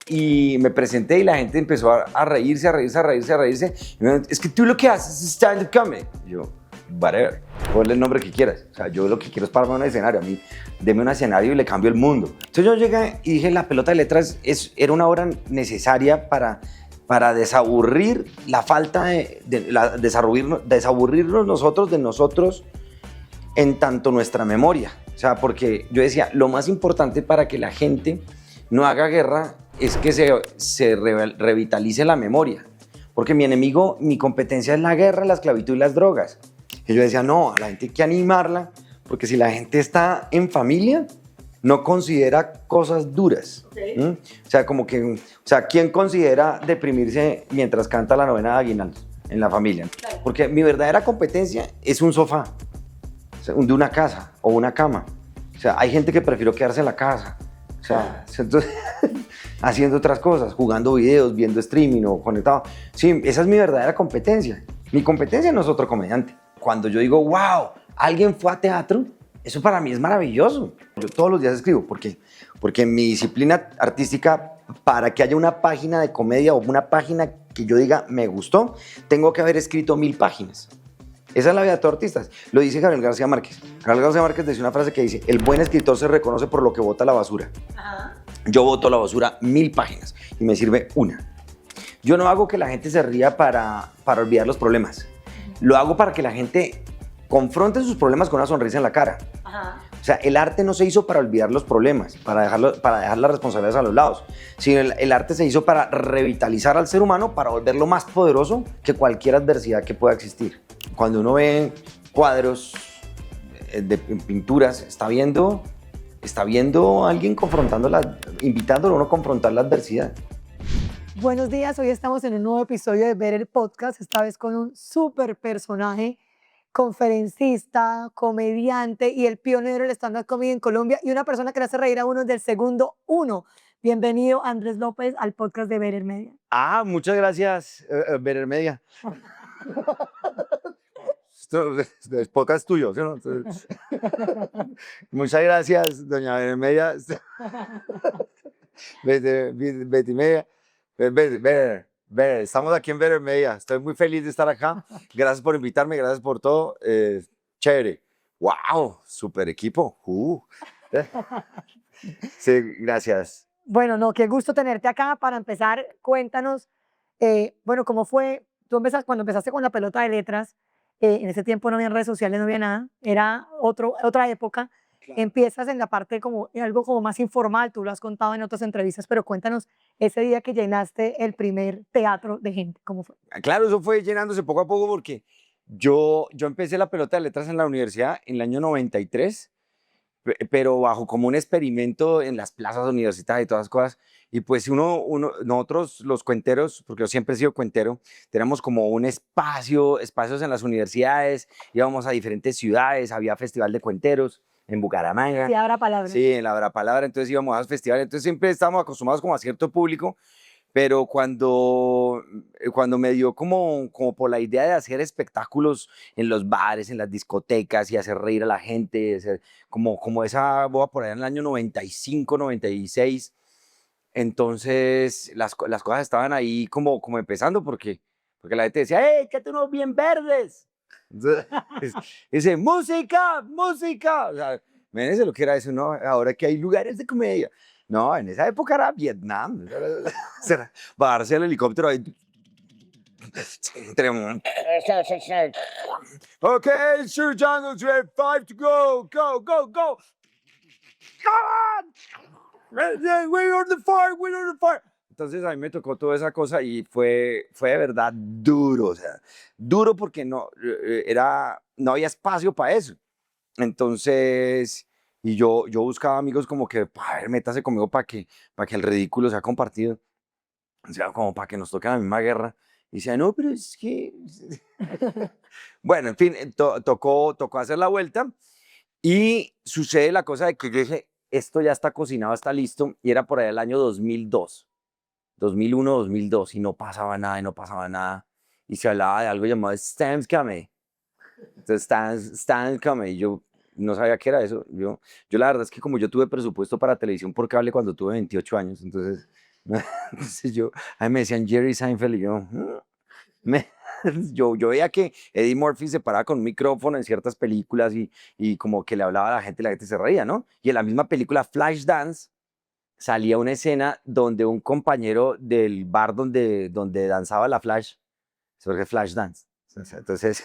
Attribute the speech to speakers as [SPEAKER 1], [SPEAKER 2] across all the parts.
[SPEAKER 1] y me presenté y la gente empezó a reírse, a reírse, a reírse, a reírse. Y me dijeron, es que tú lo que haces es stand-up comedy. Y yo, whatever, ponle el nombre que quieras. O sea, yo lo que quiero es pararme en un escenario. A mí, deme un escenario y le cambio el mundo. Entonces yo llegué y dije, la pelota de letras era una obra necesaria para desaburrir la falta desaburrirnos nosotros de nosotros en tanto nuestra memoria. O sea, porque yo decía, lo más importante para que la gente no haga guerra es que se revitalice la memoria. Porque mi enemigo, mi competencia es la guerra, la esclavitud y las drogas. Y yo decía, no, a la gente hay que animarla, porque si la gente está en familia, no considera cosas duras.
[SPEAKER 2] Okay.
[SPEAKER 1] O sea, ¿quién considera deprimirse mientras canta la novena de aguinaldos en la familia?
[SPEAKER 2] Claro.
[SPEAKER 1] Porque mi verdadera competencia es un sofá, de una casa o una cama. O sea, hay gente que prefirió quedarse en la casa. O sea, entonces, haciendo otras cosas, jugando videos, viendo streaming o conectado. Sí, esa es mi verdadera competencia. Mi competencia no es otro comediante. Cuando yo digo, wow, alguien fue a teatro, eso para mí es maravilloso. Yo todos los días escribo, porque en mi disciplina artística, para que haya una página de comedia o una página que yo diga me gustó, tengo que haber escrito 1000 páginas. Esa es la vida de todos los artistas. Lo dice Gabriel García Márquez. Gabriel García Márquez dice una frase que dice, el buen escritor se reconoce por lo que bota la basura.
[SPEAKER 2] Ajá.
[SPEAKER 1] Yo boto la basura 1000 páginas y me sirve una. Yo no hago que la gente se ría para olvidar los problemas. Lo hago para que la gente confronte sus problemas con una sonrisa en la cara.
[SPEAKER 2] Ajá.
[SPEAKER 1] O sea, el arte no se hizo para olvidar los problemas, para dejar las responsabilidades a los lados, sino el arte se hizo para revitalizar al ser humano, para volverlo más poderoso que cualquier adversidad que pueda existir. Cuando uno ve cuadros de pinturas, está viendo a alguien invitándolo a uno a confrontar la adversidad.
[SPEAKER 2] Buenos días, hoy estamos en un nuevo episodio de Ver el Podcast, esta vez con un súper personaje, conferencista, comediante y el pionero del stand-up comedy en Colombia y una persona que le hace reír a uno desde el segundo uno. Bienvenido, Andrés López, al podcast de Ver Media.
[SPEAKER 1] Muchas gracias, Ver Media. Esto es podcast tuyo, ¿sí o no? Entonces, muchas gracias, doña Ver Media. Betty Media. Estamos aquí en Ver Media. Estoy muy feliz de estar acá. Gracias por invitarme, gracias por todo. Chévere. ¡Wow! Super equipo. Sí, gracias.
[SPEAKER 2] Bueno, no, qué gusto tenerte acá. Para empezar, cuéntanos, bueno, ¿cómo fue? Cuando empezaste con la pelota de letras, en ese tiempo no había redes sociales, no había nada, era otra época. Claro. Empiezas en la parte como algo como más informal, tú lo has contado en otras entrevistas, pero cuéntanos ese día que llenaste el primer teatro de gente, ¿cómo fue?
[SPEAKER 1] Claro, eso fue llenándose poco a poco porque yo empecé la pelota de letras en la universidad en el año 93, pero bajo como un experimento en las plazas universitarias y todas las cosas. Y pues nosotros los cuenteros, porque yo siempre he sido cuentero, tenemos como un espacios en las universidades, íbamos a diferentes ciudades, había festival de cuenteros en Bucaramanga.
[SPEAKER 2] Sí, Abra Palabra.
[SPEAKER 1] Sí, en la Abra Palabra, entonces íbamos a los festivales, entonces siempre estábamos acostumbrados como a cierto público, pero cuando me dio como por la idea de hacer espectáculos en los bares, en las discotecas y hacer reír a la gente, hacer como esa boda por allá en el año 95, 96, entonces las cosas estaban ahí como empezando porque la gente decía, ¡hey, que tú unos bien verdes! Entonces, dice, ¡música, música! O sea, imagínense lo que era eso, ¿no? Ahora que hay lugares de comedia. No, en esa época era Vietnam. Bajarse el helicóptero ahí. Okay, Sir Jungle Trip, 5 to go, go, go, go. Come on. We're on the fire, we're on the fire. Entonces a mí me tocó toda esa cosa y fue de verdad duro, o sea, duro porque no había espacio para eso. Entonces, y yo buscaba amigos como que, a ver, métase conmigo para que el ridículo sea compartido. O sea, como para que nos toque la misma guerra. Y decía, no, pero es que... Bueno, en fin, tocó hacer la vuelta y sucede la cosa de que yo dije, esto ya está cocinado, está listo, y era por allá el año 2002, 2001, 2002, y no pasaba nada, y se hablaba de algo llamado stand-up comedy. Entonces, stand-up comedy, yo no sabía qué era eso. Yo la verdad es que como yo tuve presupuesto para televisión por cable cuando tuve 28 años, entonces Entonces a mí me decían Jerry Seinfeld y yo, me- yo veía que Eddie Murphy se paraba con un micrófono en ciertas películas y como que le hablaba a la gente se reía, ¿no? Y en la misma película Flashdance salía una escena donde un compañero del bar donde danzaba la Flash, sobre Flashdance, entonces,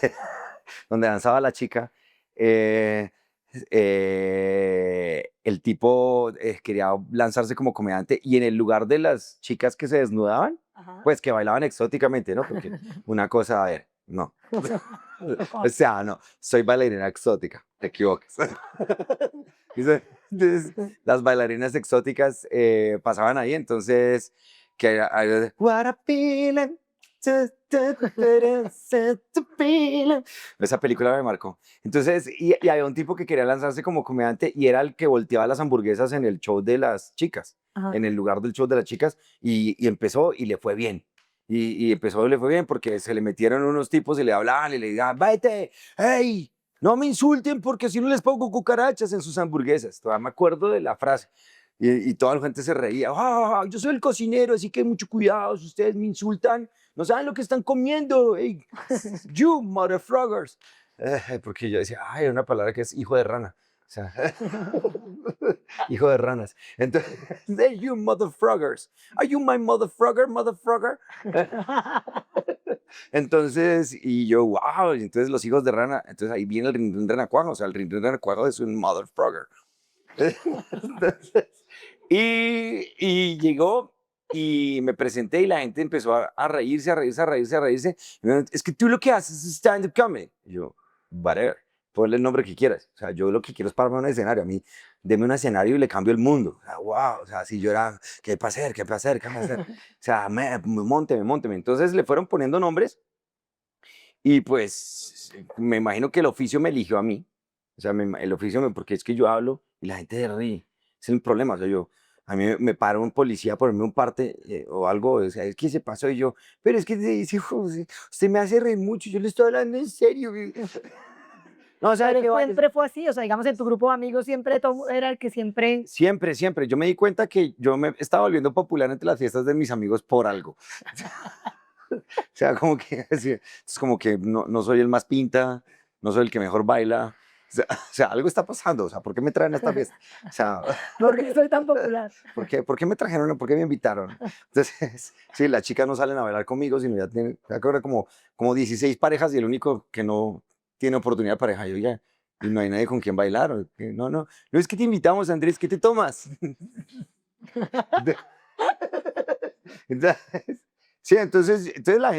[SPEAKER 1] donde danzaba la chica, eh, el tipo quería lanzarse como comediante y en el lugar de las chicas que se desnudaban,
[SPEAKER 2] Ajá.
[SPEAKER 1] pues que bailaban exóticamente, ¿no? Porque una cosa, a ver, no. O sea, no, soy bailarina exótica, te equivocas. Entonces, las bailarinas exóticas pasaban ahí, entonces, What a feeling, esa película me marcó. Entonces, y había un tipo que quería lanzarse como comediante y era el que volteaba las hamburguesas en el show de las chicas,
[SPEAKER 2] Ajá.
[SPEAKER 1] en el lugar del show de las chicas, y empezó y le fue bien. Y empezó y le fue bien porque se le metieron unos tipos y le hablaban y le decían, vete, hey, no me insulten porque si no les pongo cucarachas en sus hamburguesas. Todavía me acuerdo de la frase. Y toda la gente se reía. "Ah, yo soy el cocinero, así que mucho cuidado. Si ustedes me insultan, no saben lo que están comiendo. Hey, you motherfuckers." Porque yo decía, ay, una palabra que es hijo de rana. O sea, hijo de ranas. Entonces, hey, you motherfuckers. Are you my motherfucker, motherfucker? Entonces, y yo, wow, y entonces los hijos de rana, entonces ahí viene el Rin Renacuajo, o sea, el Rin Renacuajo es un motherfucker. Entonces, y llegó y me presenté y la gente empezó a reírse, a reírse, a reírse, a reírse. Y me dijeron, es que tú lo que haces es stand-up comedy. Y yo, whatever, ponle el nombre que quieras. O sea, yo lo que quiero es pararme en un escenario. A mí, deme un escenario y le cambio el mundo. O sea, wow, o sea, si yo era, ¿qué para hacer? ¿Qué para hacer? ¿Qué para hacer? O sea, mónteme, mónteme. Entonces le fueron poniendo nombres y pues me imagino que el oficio me eligió a mí. O sea, el oficio, porque es que yo hablo y la gente se ríe. Ese es el problema. O sea, a mí me para un policía a ponerme un parte o algo. O sea, es que se pasó y yo, pero es que hijo, usted me hace reír mucho. Yo le estoy hablando en serio. No, ¿sabe
[SPEAKER 2] Pero
[SPEAKER 1] qué vaya?
[SPEAKER 2] siempre fue así, o sea, digamos, en tu grupo de amigos siempre era el que siempre...
[SPEAKER 1] Siempre, siempre. Yo me di cuenta que yo me estaba volviendo popular entre las fiestas de mis amigos por algo. O sea, como que, sí, es como que no soy el más pinta, no soy el que mejor baila. O sea, algo está pasando. O sea, ¿por qué me traen a esta fiesta? O sea,
[SPEAKER 2] ¿Por qué soy tan popular?
[SPEAKER 1] ¿por qué me trajeron? ¿Por qué me invitaron? Entonces, sí, las chicas no salen a bailar conmigo, sino ya tienen, ya que ahora como 16 parejas y el único que no tiene oportunidad de pareja. Yo ya, y no hay nadie con quien bailar. No es que te invitamos, Andrés, ¿qué te tomas? Entonces, sí, entonces la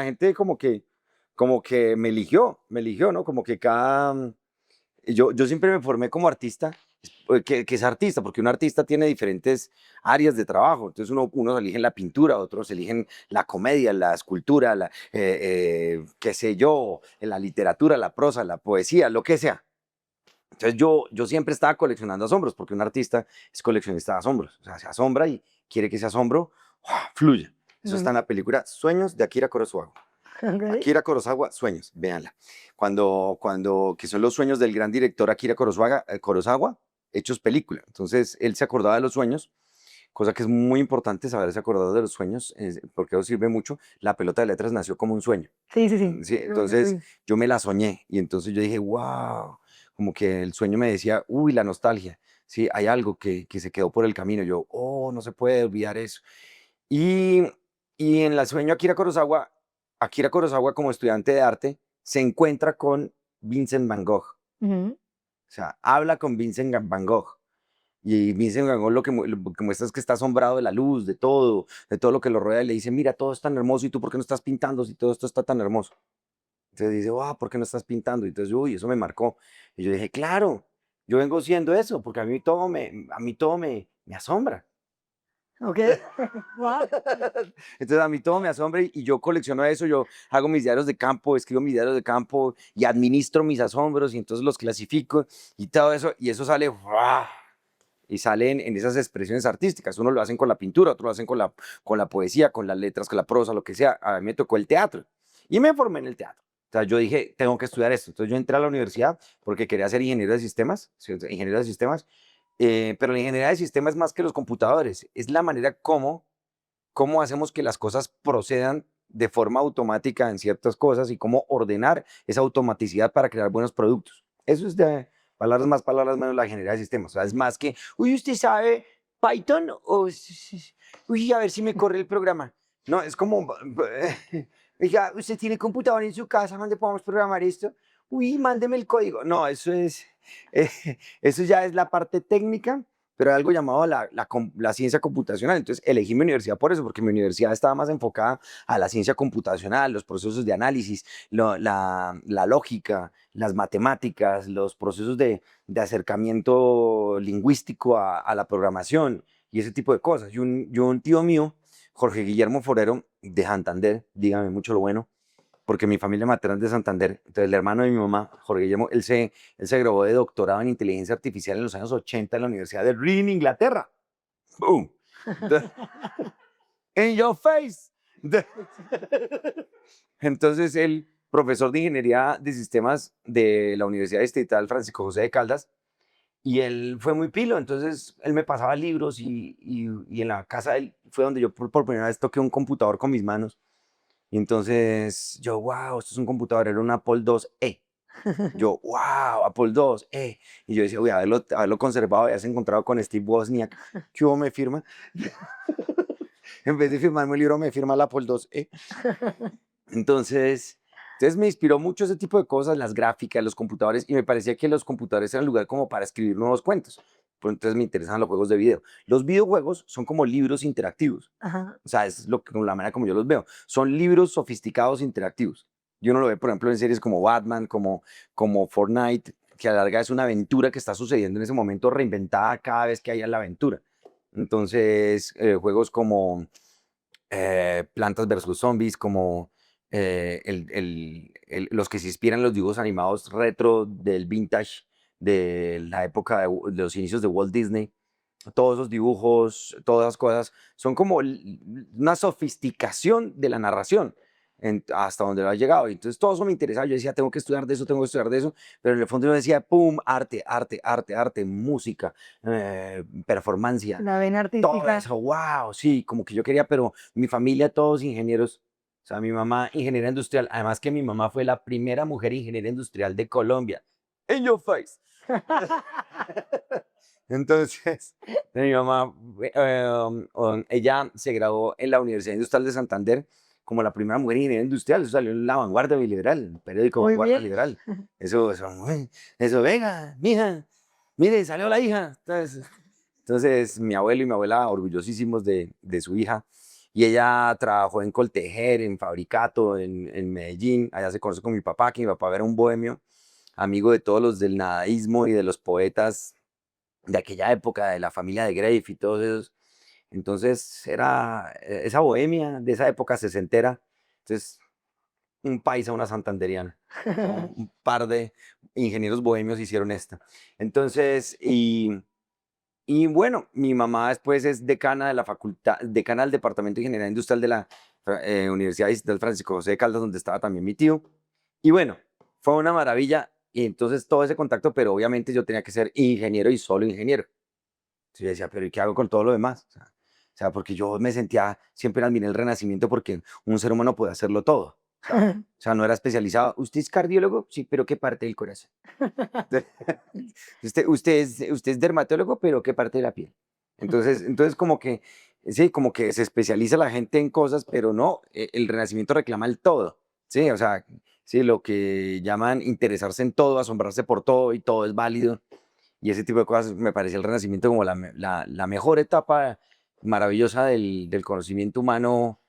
[SPEAKER 1] gente como que me eligió, ¿no? Como que yo siempre me formé como artista, que es artista, porque un artista tiene diferentes áreas de trabajo. Entonces unos eligen la pintura, otros eligen la comedia, la escultura, qué sé yo, la literatura, la prosa, la poesía, lo que sea. Entonces yo siempre estaba coleccionando asombros, porque un artista es coleccionista de asombros. O sea, se asombra y quiere que ese asombro fluya. Eso está en la película Sueños de Akira Kurosawa.
[SPEAKER 2] Okay.
[SPEAKER 1] Akira Kurosawa, Sueños, véanla. Que son los sueños del gran director Akira Kurosawa hechos película. Entonces, él se acordaba de los sueños, cosa que es muy importante saberse acordado de los sueños, porque eso sirve mucho. La pelota de letras nació como un sueño.
[SPEAKER 2] Sí, sí, sí.
[SPEAKER 1] Sí, entonces, yo me la soñé y entonces yo dije, wow, como que el sueño me decía, uy, la nostalgia. Sí, hay algo que se quedó por el camino. Yo, oh, no se puede olvidar eso. Y, y en la sueño Akira Kurosawa como estudiante de arte se encuentra con Vincent Van Gogh.
[SPEAKER 2] Ujú.
[SPEAKER 1] O sea, habla con Vincent Van Gogh. Y Vincent Van Gogh lo que muestra es que está asombrado de la luz, de todo lo que lo rodea. Y le dice, mira, todo es tan hermoso. ¿Y tú por qué no estás pintando si todo esto está tan hermoso? Entonces dice, wow, ¿por qué no estás pintando? Y entonces, uy, eso me marcó. Y yo dije, claro, yo vengo siendo eso, porque a mí todo me asombra.
[SPEAKER 2] Ok. Wow.
[SPEAKER 1] Entonces a mí todo me asombra y yo colecciono eso, yo hago mis diarios de campo, escribo mis diarios de campo y administro mis asombros y entonces los clasifico y todo eso y eso sale ¡guau! Y salen en esas expresiones artísticas. Uno lo hacen con la pintura, otro lo hacen con la poesía, con las letras, con la prosa, lo que sea. A mí me tocó el teatro y me formé en el teatro. O sea, yo dije, tengo que estudiar esto. Entonces yo entré a la universidad porque quería ser ingeniero de sistemas, ¿sí? Ingeniero de sistemas, pero la ingeniería de sistemas es más que los computadores, es la manera como cómo hacemos que las cosas procedan de forma automática en ciertas cosas y cómo ordenar esa automaticidad para crear buenos productos. Eso es de palabras más, palabras menos la ingeniería de sistemas. O sea, es más que, uy, ¿usted sabe Python? O, uy, a ver si me corre el programa. No, es como, oiga, ¿usted tiene computador en su casa donde podamos programar esto? Uy, mándeme el código. No, eh, eso ya es la parte técnica, pero hay algo llamado la ciencia computacional. Entonces elegí mi universidad por eso, porque mi universidad estaba más enfocada a la ciencia computacional, los procesos de análisis, la lógica, las matemáticas, los procesos de acercamiento lingüístico a la programación y ese tipo de cosas. Y un tío mío, Jorge Guillermo Forero, de Santander, dígame mucho lo bueno, porque mi familia materna es de Santander. Entonces, el hermano de mi mamá, Jorge Guillermo, él se graduó de doctorado en inteligencia artificial en los años 80 en la Universidad de Reading, Inglaterra. ¡Boom! In your face. Entonces, él, profesor de ingeniería de sistemas de la Universidad Distrital Francisco José de Caldas, y él fue muy pilo. Entonces, él me pasaba libros y en la casa de él fue donde yo por primera vez toqué un computador con mis manos. Y entonces yo, wow, esto es un computador, era un Apple IIe. Yo, wow, Apple IIe. Y yo decía, uy, haberlo conservado, habías encontrado con Steve Wozniak. ¿Qué hubo? Me firma. En vez de firmarme el libro, me firma el Apple IIe. Entonces me inspiró mucho ese tipo de cosas, las gráficas, los computadores, y me parecía que los computadores eran lugar como para escribir nuevos cuentos. Pues entonces me interesan los juegos de video. Los videojuegos son como libros interactivos.
[SPEAKER 2] Ajá.
[SPEAKER 1] O sea, es la manera como yo los veo. Son libros sofisticados interactivos. Y uno lo ve, por ejemplo, en series como Batman, como Fortnite, que a la larga es una aventura que está sucediendo en ese momento, reinventada cada vez que haya la aventura. Entonces, juegos como Plantas versus Zombies, como los que se inspiran en los dibujos animados retro del vintage, de la época de los inicios de Walt Disney. Todos esos dibujos, todas esas cosas, son como una sofisticación de la narración hasta donde lo ha llegado. Y entonces todo eso me interesaba. Yo decía, tengo que estudiar de eso, tengo que estudiar de eso. Pero en el fondo yo decía, pum, arte, arte, arte, arte, música, performancia,
[SPEAKER 2] La vena
[SPEAKER 1] todo
[SPEAKER 2] artística.
[SPEAKER 1] eso. Wow, sí, como que yo quería, pero mi familia, todos ingenieros. O sea, mi mamá, ingeniera industrial. Además que mi mamá fue la primera mujer ingeniera industrial de Colombia. In your face. Entonces, mi mamá, ella se graduó en la Universidad Industrial de Santander como la primera mujer ingeniera industrial. Eso salió en La Vanguardia Liberal, el periódico
[SPEAKER 2] Muy
[SPEAKER 1] Vanguardia
[SPEAKER 2] bien.
[SPEAKER 1] Liberal. Eso, venga, mija, mire, salió la hija. Entonces, mi abuelo y mi abuela orgullosísimos de su hija. Y ella trabajó en Coltejer, en Fabricato, en Medellín. Allá se conoció con mi papá, que mi papá era un bohemio, amigo de todos los del nadaísmo y de los poetas de aquella época, de la familia de Grave y todos esos. Entonces era esa bohemia de esa época sesentera. Entonces, un paisa, una santanderiana. Un par de ingenieros bohemios hicieron esta. Entonces, y bueno, mi mamá después es decana de la facultad, decana del Departamento de Ingeniería Industrial de la Universidad Distrital Francisco José de Caldas, donde estaba también mi tío. Y bueno, fue una maravilla. Y entonces todo ese contacto, pero obviamente yo tenía que ser ingeniero y solo ingeniero. Entonces yo decía, pero ¿y qué hago con todo lo demás? O sea, porque yo me sentía, siempre admiré el Renacimiento porque un ser humano puede hacerlo todo. O sea, no era especializado. ¿Usted es cardiólogo? Sí, pero ¿qué parte del corazón? Usted es dermatólogo, pero ¿qué parte de la piel? Entonces como que, sí, como que se especializa la gente en cosas, pero no, el Renacimiento reclama el todo. Sí, o sea, sí, lo que llaman interesarse en todo, asombrarse por todo y todo es válido. Y ese tipo de cosas me parece el Renacimiento como la mejor etapa maravillosa del conocimiento humano,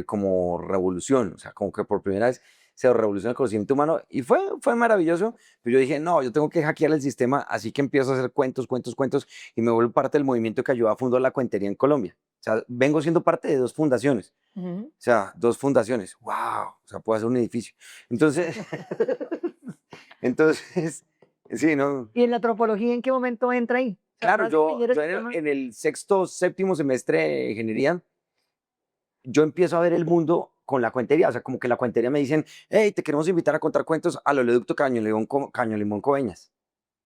[SPEAKER 1] como revolución. O sea, como que por primera vez se revoluciona el conocimiento humano y fue maravilloso. Pero yo dije, no, yo tengo que hackear el sistema, así que empiezo a hacer cuentos, cuentos, cuentos y me vuelvo parte del movimiento que ayudó a fundar la cuentería en Colombia. O sea, vengo siendo parte de dos fundaciones.
[SPEAKER 2] Ujú.
[SPEAKER 1] O sea, dos fundaciones. ¡Wow! O sea, puedo hacer un edificio. Entonces, entonces, sí, ¿no?
[SPEAKER 2] ¿Y en la antropología en qué momento entra ahí? O sea,
[SPEAKER 1] Claro,
[SPEAKER 2] más
[SPEAKER 1] yo,
[SPEAKER 2] ingenieros
[SPEAKER 1] yo
[SPEAKER 2] en
[SPEAKER 1] en el,
[SPEAKER 2] temas-
[SPEAKER 1] en el sexto, séptimo semestre de ingeniería, yo empiezo a ver el mundo con la cuentería. O sea, como que la cuentería me dicen, hey, te queremos invitar a contar cuentos al oleoducto Caño Limón Coveñas.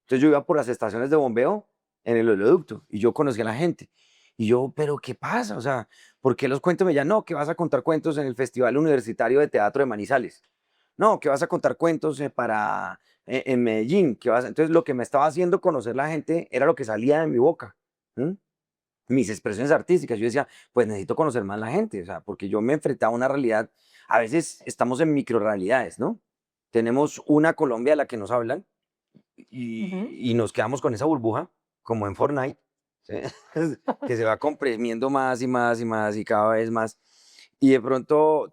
[SPEAKER 1] Entonces yo iba por las estaciones de bombeo en el oleoducto y yo conocía a la gente. Y yo, ¿pero qué pasa? O sea, ¿por qué los cuentos me llaman? No, que vas a contar cuentos en el Festival Universitario de Teatro de Manizales. No, que vas a contar cuentos en Medellín. Entonces, lo que me estaba haciendo conocer la gente era lo que salía de mi boca. ¿M? Mis expresiones artísticas. Yo decía, pues necesito conocer más la gente, o sea, porque yo me enfrentaba a una realidad. A veces estamos en microrealidades, ¿no? Tenemos una Colombia a la que nos hablan
[SPEAKER 2] Ujú.
[SPEAKER 1] y nos quedamos con esa burbuja, como en Fortnite, ¿sí? Que se va comprimiendo más y más y más y cada vez más. Y de pronto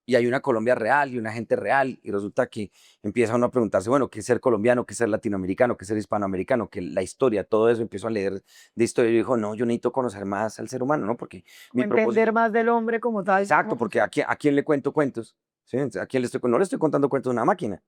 [SPEAKER 1] y hay una Colombia real y una gente real, y resulta que empieza uno a preguntarse, bueno, ¿qué es ser colombiano? ¿Qué es ser latinoamericano? ¿Qué es ser hispanoamericano? Que la historia, todo eso, empiezo a leer de historia y digo, no, yo necesito conocer más al ser humano, ¿no? Porque
[SPEAKER 2] Como
[SPEAKER 1] mi
[SPEAKER 2] entender
[SPEAKER 1] propósito,
[SPEAKER 2] más del hombre como tal,
[SPEAKER 1] exacto,
[SPEAKER 2] cómo
[SPEAKER 1] porque
[SPEAKER 2] funciona.
[SPEAKER 1] a quién le cuento cuentos, ¿sí? ¿A quién no le estoy contando cuentos a una máquina?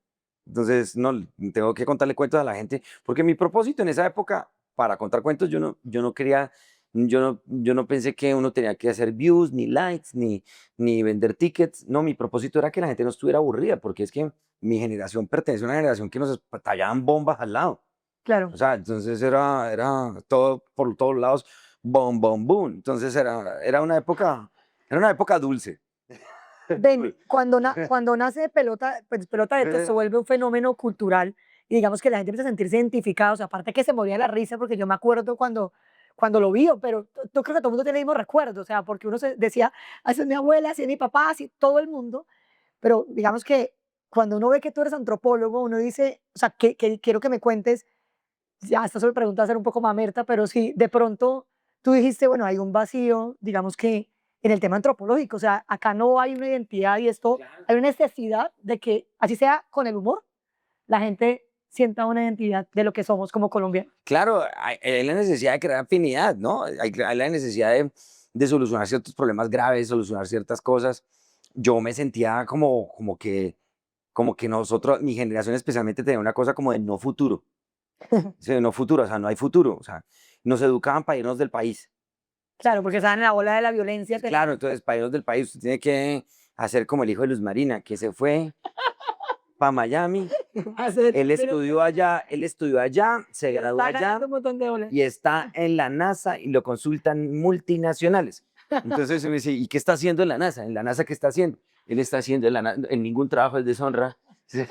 [SPEAKER 1] Entonces, no, tengo que contarle cuentos a la gente, porque mi propósito en esa época, para contar cuentos, yo no quería, yo no pensé que uno tenía que hacer views, ni likes, ni vender tickets. No, mi propósito era que la gente no estuviera aburrida, porque es que mi generación pertenece a una generación que nos estallaban bombas al lado. O
[SPEAKER 2] Claro.
[SPEAKER 1] sea, entonces era todo por todos lados, boom, boom, boom. Entonces era una época dulce.
[SPEAKER 2] Ven, cuando nace pelota, pues pelota de estos se vuelve un fenómeno cultural y digamos que la gente empieza a sentirse identificados, aparte que se moría de la risa, porque yo me acuerdo cuando lo vio, pero yo creo que todo el mundo tiene el mismo recuerdo, o sea, porque uno se decía, así es mi abuela, así es mi papá, así todo el mundo, pero digamos que cuando uno ve que tú eres antropólogo, uno dice, o sea, que quiero que me cuentes, ya esta sobre pregunta va a ser un poco mamerta, pero si de pronto tú dijiste, bueno, hay un vacío, digamos que en el tema antropológico, o sea, acá no hay una identidad y esto,
[SPEAKER 1] Claro.
[SPEAKER 2] hay una necesidad de que, así sea con el humor, la gente sienta una identidad de lo que somos como colombianos.
[SPEAKER 1] Claro, hay la necesidad de crear afinidad, ¿no? Hay la necesidad de solucionar ciertos problemas graves, solucionar ciertas cosas. Yo me sentía como que nosotros, mi generación especialmente, tenía una cosa como de no futuro. Sí, no futuro, o sea, no hay futuro. O sea, nos educaban para irnos del país.
[SPEAKER 2] Claro, porque estaban en la ola de la violencia.
[SPEAKER 1] Claro, entonces para irnos del país usted tiene que hacer como el hijo de Luz Marina, que se fue para Miami.
[SPEAKER 2] Hacer, pero
[SPEAKER 1] Él estudió allá, se graduó
[SPEAKER 2] está
[SPEAKER 1] allá
[SPEAKER 2] ganando un montón de dólares.
[SPEAKER 1] y está en la NASA y lo consultan multinacionales. Entonces me dice, ¿y qué está haciendo en la NASA? ¿En la NASA qué está haciendo? Él está haciendo en ningún trabajo es deshonra. Sí.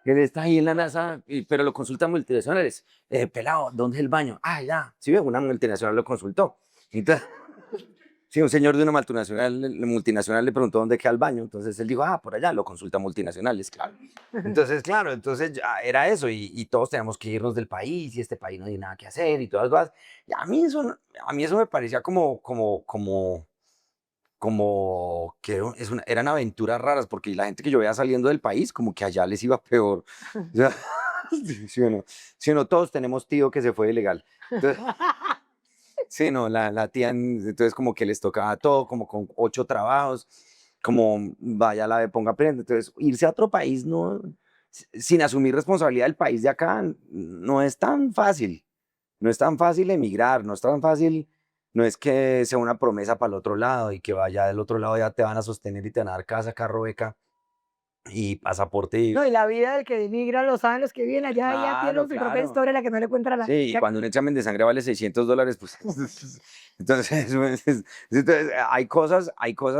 [SPEAKER 1] Él está ahí en la NASA, pero lo consultan multinacionales. Pelado, ¿dónde es el baño? Ah, ya. Sí, una multinacional lo consultó. Entonces, sí, un señor de una multinacional le preguntó dónde queda el baño. Entonces él dijo, por allá, lo consulta multinacionales, claro. Entonces, claro, entonces ya era eso y todos teníamos que irnos del país y este país no tiene nada que hacer y todas las cosas. Y a mí eso me parecía como que eran aventuras raras porque la gente que yo veía saliendo del país como que allá les iba peor. O sea, sí o no, todos tenemos tío que se fue ilegal. Entonces, sí, no, la tía, entonces como que les tocaba todo, como con 8 trabajos, como vaya la de ponga prenda. Entonces, irse a otro país no, sin asumir responsabilidad del país de acá, no es tan fácil. No es tan fácil emigrar, no es tan fácil, no es que sea una promesa para el otro lado y que vaya del otro lado ya te van a sostener y te van a dar casa, carro, beca y pasaporte.
[SPEAKER 2] No, y la vida del que emigra lo saben los que viven allá, ya
[SPEAKER 1] Claro,
[SPEAKER 2] tienen su propia
[SPEAKER 1] claro.
[SPEAKER 2] historia, la que no le cuentan a la...
[SPEAKER 1] Sí, y cuando un examen de sangre vale $600, pues entonces, hay cosas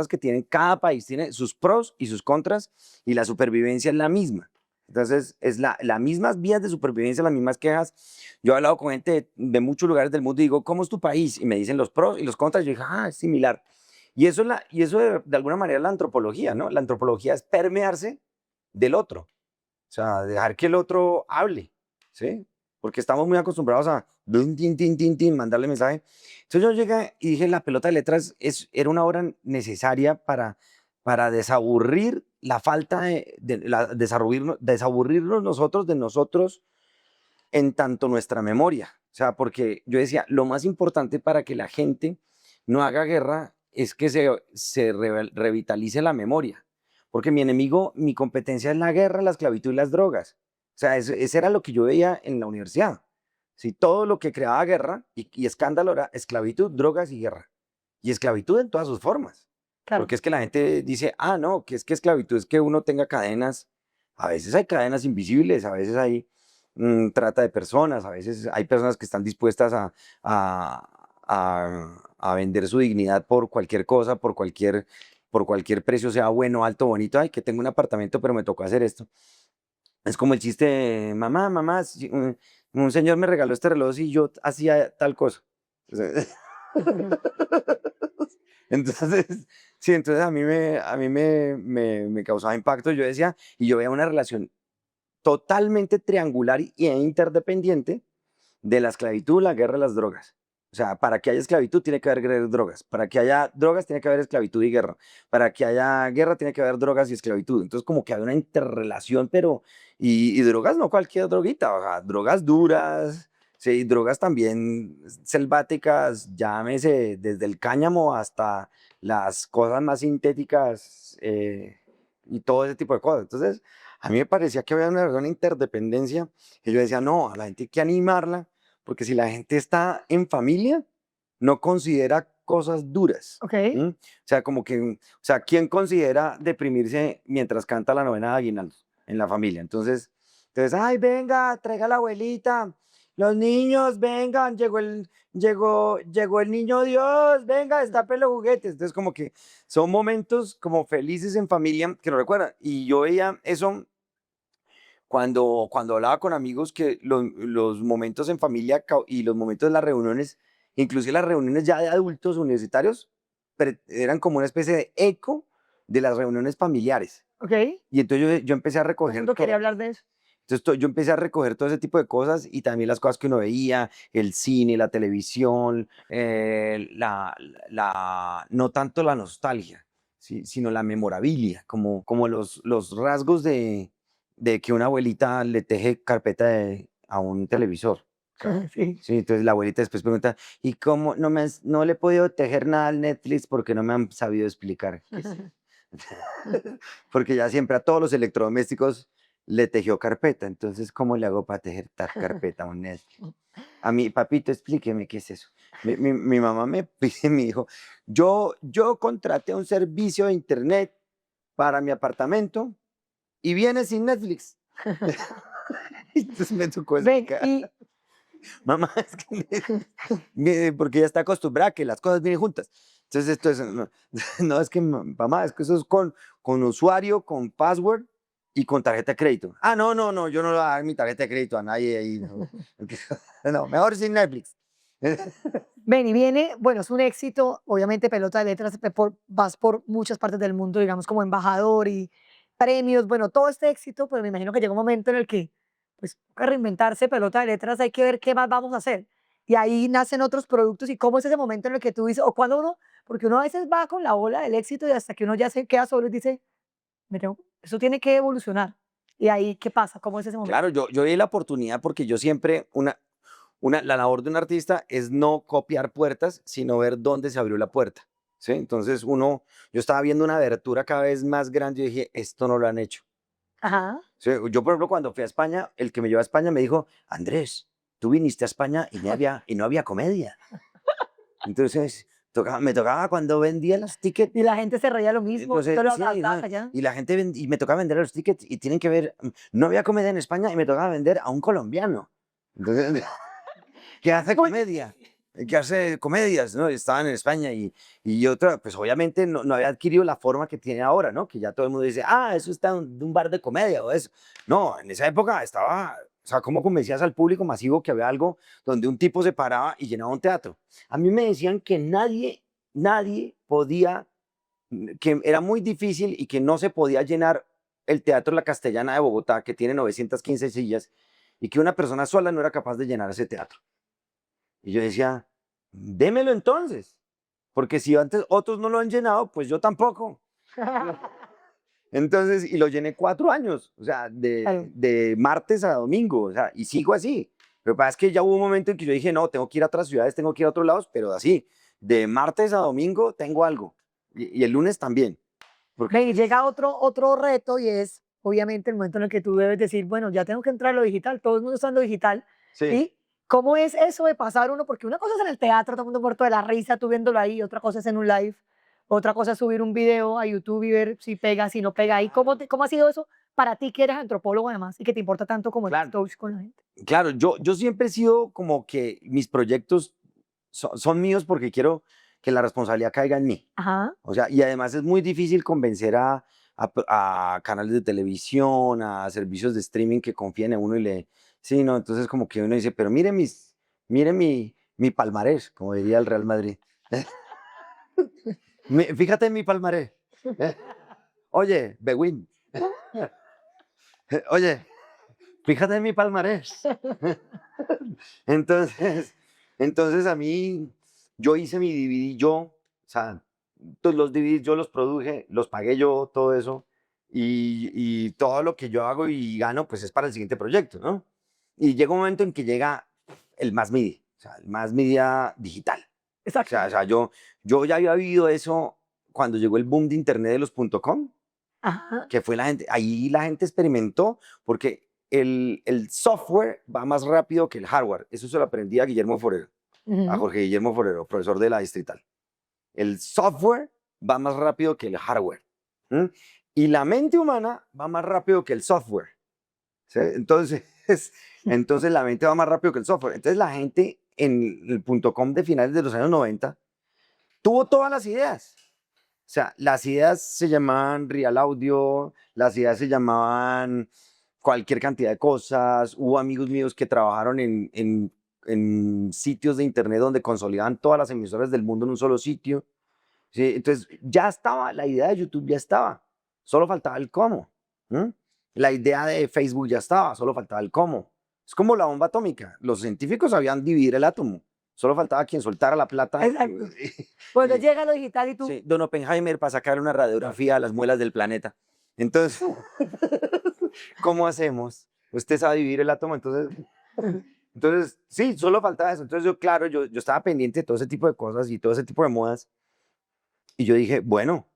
[SPEAKER 1] que tienen, cada país tiene sus pros y sus contras y la supervivencia es la misma. Entonces, es las mismas vías de supervivencia, las mismas quejas. Yo he hablado con gente de muchos lugares del mundo y digo, ¿cómo es tu país? Y me dicen los pros y los contras. Yo digo, es similar. Y eso de alguna manera es la antropología, ¿no? La antropología es permearse del otro. O sea, dejar que el otro hable, ¿sí? Porque estamos muy acostumbrados a tin, mandarle mensaje. Entonces yo llegué y dije, la pelota de letras era una obra necesaria para desaburrir la falta desaburrirnos nosotros de nosotros en tanto nuestra memoria. O sea, porque yo decía, lo más importante para que la gente no haga guerra es que se revitalice la memoria. Porque mi enemigo, mi competencia es la guerra, la esclavitud y las drogas. O sea, eso era lo que yo veía en la universidad. Sí, todo lo que creaba guerra y escándalo era esclavitud, drogas y guerra. Y esclavitud en todas sus formas.
[SPEAKER 2] Claro,
[SPEAKER 1] Porque es que la gente dice, no, que es que esclavitud es que uno tenga cadenas. A veces hay cadenas invisibles, a veces hay trata de personas, a veces hay personas que están dispuestas a vender su dignidad por cualquier cosa, por cualquier precio, sea bueno, alto, bonito. Ay, que tengo un apartamento, pero me tocó hacer esto. Es como el chiste, de, mamá, mamá, un señor me regaló este reloj y yo hacía tal cosa. O sea, entonces, sí, entonces a mí me causaba impacto. Yo decía, y yo veía una relación totalmente triangular e interdependiente de la esclavitud, la guerra y las drogas. O sea, para que haya esclavitud tiene que haber drogas. Para que haya drogas tiene que haber esclavitud y guerra. Para que haya guerra tiene que haber drogas y esclavitud. Entonces, como que hay una interrelación, pero... Y drogas no cualquier droguita, o sea, drogas duras, sí, drogas también selváticas, llámese desde el cáñamo hasta las cosas más sintéticas y todo ese tipo de cosas. Entonces, a mí me parecía que había una interdependencia que yo decía, no, a la gente hay que animarla, porque si la gente está en familia, no considera cosas duras.
[SPEAKER 2] Ok.
[SPEAKER 1] ¿M? O sea, como que, o sea, ¿quién considera deprimirse mientras canta la novena de aguinaldo en la familia? Entonces, ay, venga, traiga a la abuelita, los niños, vengan, llegó el niño Dios, venga, destape los juguetes. Entonces, como que son momentos como felices en familia que no recuerdan. Y yo veía eso cuando hablaba con amigos que los momentos en familia y los momentos de las reuniones, inclusive las reuniones ya de adultos universitarios, eran como una especie de eco de las reuniones familiares.
[SPEAKER 2] Ok.
[SPEAKER 1] Y entonces yo empecé a
[SPEAKER 2] Todo el
[SPEAKER 1] recoger
[SPEAKER 2] mundo quería
[SPEAKER 1] todo.
[SPEAKER 2] hablar de eso.
[SPEAKER 1] Entonces yo empecé a recoger todo ese tipo de cosas y también las cosas que uno veía, el cine, la televisión, no tanto la nostalgia, sino la memorabilia, como los rasgos de que una abuelita le teje carpeta a un televisor.
[SPEAKER 2] Sí.
[SPEAKER 1] Sí, entonces la abuelita después pregunta, ¿y cómo no le he podido tejer nada al Netflix porque no me han sabido explicar qué es eso?" Porque ya siempre a todos los electrodomésticos le tejió carpeta. Entonces, ¿cómo le hago para tejer carpeta a un Netflix? A mí, papito, explíqueme qué es eso. Mi mamá me dijo, yo contraté un servicio de internet para mi apartamento y viene sin Netflix. Entonces me tocó
[SPEAKER 2] Ven,
[SPEAKER 1] explicar.
[SPEAKER 2] y
[SPEAKER 1] Mamá, es que porque ya está acostumbrada a que las cosas vienen juntas. Entonces, esto es, no, no, es que, mamá, es que eso es con usuario, con password y con tarjeta de crédito. Ah, no, no, no, yo no le voy a dar mi tarjeta de crédito a nadie ahí. No, no, mejor sin Netflix.
[SPEAKER 2] ven y viene, bueno, es un éxito, obviamente Pelota de Letras, vas por muchas partes del mundo, digamos, como embajador y premios, bueno, todo este éxito, pero me imagino que llega un momento en el que, pues, toca reinventarse, Pelota de Letras, hay que ver qué más vamos a hacer. Y ahí nacen otros productos y cómo es ese momento en el que tú dices, o cuando uno, porque uno a veces va con la ola del éxito y hasta que uno ya se queda solo y dice, eso tiene que evolucionar. Y ahí, ¿qué pasa? ¿Cómo es ese momento?
[SPEAKER 1] Claro, yo vi la oportunidad porque yo siempre, la labor de un artista es no copiar puertas, sino ver dónde se abrió la puerta. ¿Sí? Entonces yo estaba viendo una abertura cada vez más grande y dije, esto no lo han hecho.
[SPEAKER 2] Ajá.
[SPEAKER 1] Sí, yo, por ejemplo, cuando fui a España, el que me llevó a España me dijo, Andrés, tú viniste a España y no había comedia. Entonces, me tocaba cuando vendía los tickets.
[SPEAKER 2] Y la gente se reía lo mismo,
[SPEAKER 1] Entonces,
[SPEAKER 2] tú lo
[SPEAKER 1] sí,
[SPEAKER 2] adaptabas
[SPEAKER 1] no,
[SPEAKER 2] allá.
[SPEAKER 1] y la gente, y me tocaba vender los tickets y tienen que ver, no había comedia en España y me tocaba vender a un colombiano. Entonces, que hace comedia, que hace comedias, ¿no? Estaban en España y otra, pues obviamente no había adquirido la forma que tiene ahora, ¿no? Que ya todo el mundo dice, ah, eso está de un bar de comedia o eso. No, en esa época estaba, o sea, ¿cómo convencías al público masivo que había algo donde un tipo se paraba y llenaba un teatro? A mí me decían que nadie podía, que era muy difícil y que no se podía llenar el Teatro La Castellana de Bogotá, que tiene 915 sillas, y que una persona sola no era capaz de llenar ese teatro. Y yo decía, démelo entonces, porque si antes otros no lo han llenado, pues yo tampoco. Entonces, y lo llené 4 años, o sea,
[SPEAKER 2] Claro.
[SPEAKER 1] de martes a domingo, o sea, y sigo así. Lo que pasa es que ya hubo un momento en que yo dije, no, tengo que ir a otras ciudades, tengo que ir a otros lados, pero así, de martes a domingo tengo algo, y el lunes también. Porque,
[SPEAKER 2] Ven, y llega otro reto y es, obviamente, el momento en el que tú debes decir, bueno, ya tengo que entrar a lo digital, todo el mundo está en lo digital.
[SPEAKER 1] sí,
[SPEAKER 2] ¿Y cómo es eso de pasar uno? Porque una cosa es en el teatro, todo el mundo muerto de la risa, tú viéndolo ahí, otra cosa es en un live, otra cosa es subir un video a YouTube y ver si pega, si no pega ahí. ¿Cómo ha sido eso para ti que eres antropólogo además y que te importa tanto como el
[SPEAKER 1] claro,
[SPEAKER 2] touch con la gente?
[SPEAKER 1] claro, yo siempre he sido como que mis proyectos son míos porque quiero que la responsabilidad caiga en mí.
[SPEAKER 2] Ajá.
[SPEAKER 1] O sea, y además es muy difícil convencer a canales de televisión, a servicios de streaming que confíen en uno y le... Sí, no, entonces como que uno dice, pero mire mi palmarés, como diría el Real Madrid. Fíjate en mi palmarés. Oye, Bewin. Oye, fíjate en mi palmarés. Entonces, entonces a mí, yo hice mi DVD yo, o sea, todos los DVDs yo los produje, los pagué yo, todo eso, y todo lo que yo hago y gano, pues es para el siguiente proyecto, ¿no? Y llega un momento en que llega el Mass Media, o sea, el Mass Media digital.
[SPEAKER 2] Exacto.
[SPEAKER 1] O sea, yo ya había vivido eso cuando llegó el boom de internet de los .com,
[SPEAKER 2] Ajá.
[SPEAKER 1] que fue la gente, ahí la gente experimentó, porque el software va más rápido que el hardware. Eso se lo aprendí a Guillermo Forero, a
[SPEAKER 2] Ujú.
[SPEAKER 1] Jorge Guillermo Forero, profesor de la Distrital. El software va más rápido que el hardware. ¿Mm? Y la mente humana va más rápido que el software. ¿Sí? Entonces, entonces la mente va más rápido que el software. Entonces la gente en el .com de finales de los años 90 tuvo todas las ideas. O sea, las ideas se llamaban Real Audio, las ideas se llamaban cualquier cantidad de cosas. Hubo amigos míos que trabajaron en sitios de internet donde consolidaban todas las emisoras del mundo en un solo sitio. ¿Sí? Entonces, ya estaba, la idea de YouTube ya estaba, solo faltaba el cómo. ¿M? La idea de Facebook ya estaba, solo faltaba el cómo. Es como la bomba atómica. Los científicos sabían dividir el átomo, solo faltaba quien soltara la plata.
[SPEAKER 2] Exacto. Cuando llega lo digital y tú.
[SPEAKER 1] Sí, Don Oppenheimer para sacar una radiografía a las muelas del planeta. Entonces, ¿cómo hacemos? Usted sabe dividir el átomo, entonces sí, solo faltaba eso. Entonces yo, claro, yo estaba pendiente de todo ese tipo de cosas y todo ese tipo de modas. Y yo dije, bueno,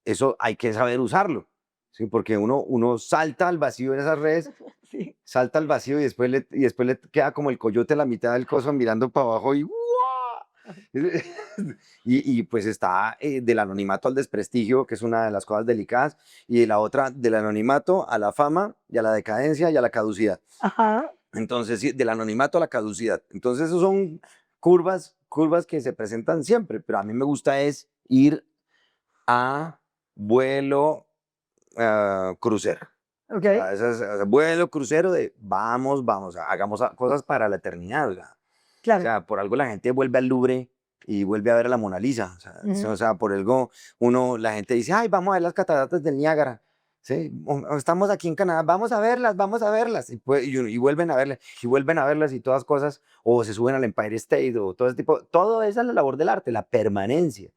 [SPEAKER 1] eso hay que saber usarlo, ¿sí? Porque uno salta al vacío en esas redes,
[SPEAKER 2] Sí.
[SPEAKER 1] salta al vacío y después le queda como el coyote a la mitad del coso mirando para abajo y ¡guau! Y pues está del anonimato al desprestigio, que es una de las cosas delicadas, y de la otra, del anonimato a la fama y a la decadencia y a la caducidad.
[SPEAKER 2] Ajá.
[SPEAKER 1] Entonces, sí, del anonimato a la caducidad. Entonces, esos son curvas que se presentan siempre, pero a mí me gusta es ir a vuelo crucero.
[SPEAKER 2] Ok.
[SPEAKER 1] O sea, vuelo crucero de vamos, hagamos cosas para la eternidad. O
[SPEAKER 2] Claro.
[SPEAKER 1] sea, por algo la gente vuelve al Louvre y vuelve a ver a la Mona Lisa.
[SPEAKER 2] Ujú.
[SPEAKER 1] O sea, por algo la gente dice, ay, vamos a ver las cataratas del Niágara. ¿Sí? O estamos aquí en Canadá, vamos a verlas. Y vuelven a verlas, y vuelven a verlas y todas cosas, o se suben al Empire State, o todo ese tipo. Todo esa es la labor del arte, la permanencia,